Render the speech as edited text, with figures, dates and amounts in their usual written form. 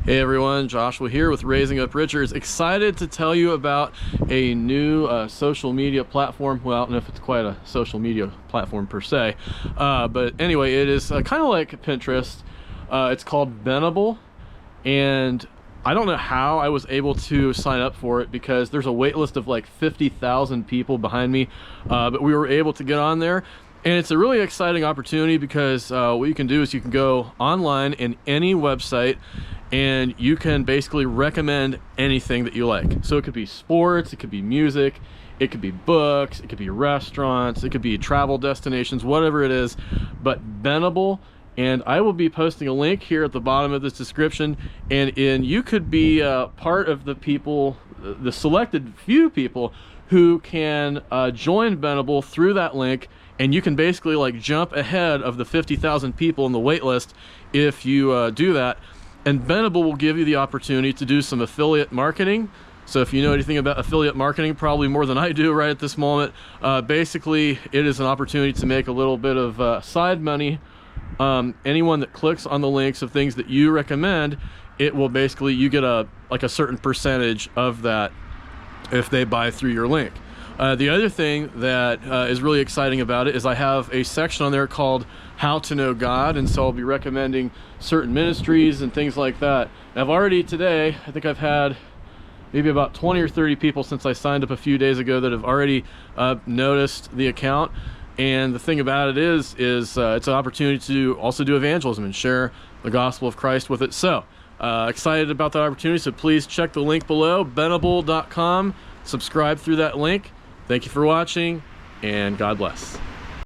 Hey everyone, Joshua here with Raising Up Richards. Excited to tell you about a new social media platform. Well, I don't know if it's quite a social media platform per se, but anyway, it is kind of like Pinterest. It's called Benable, and I don't know how I was able to sign up for it because there's a wait list of like 50,000 people behind me, but we were able to get on there. And it's a really exciting opportunity because what you can do is you can go online in any website and you can basically recommend anything that you like. So it could be sports, it could be music, it could be books, it could be restaurants, it could be travel destinations, whatever it is, but Benable. And I will be posting a link here at the bottom of this description, and you could be part of the people, the selected few people who can join Benable through that link, and you can basically like jump ahead of the 50,000 people in the wait list if you do that. And Benable will give you the opportunity to do some affiliate marketing. So if you know anything about affiliate marketing, probably more than I do right at this moment, basically it is an opportunity to make a little bit of side money. Anyone that clicks on the links of things that you recommend, it will basically, you get a certain percentage of that if they buy through your link. The other thing that is really exciting about it is I have a section on there called How to Know God, and so I'll be recommending certain ministries and things like that. And I've already today, I think I've had maybe about 20 or 30 people since I signed up a few days ago that have already noticed the account. And the thing about it is it's an opportunity to also do evangelism and share the gospel of Christ with it. So excited about that opportunity, so please check the link below, benable.com, subscribe through that link. Thank you for watching, and God bless.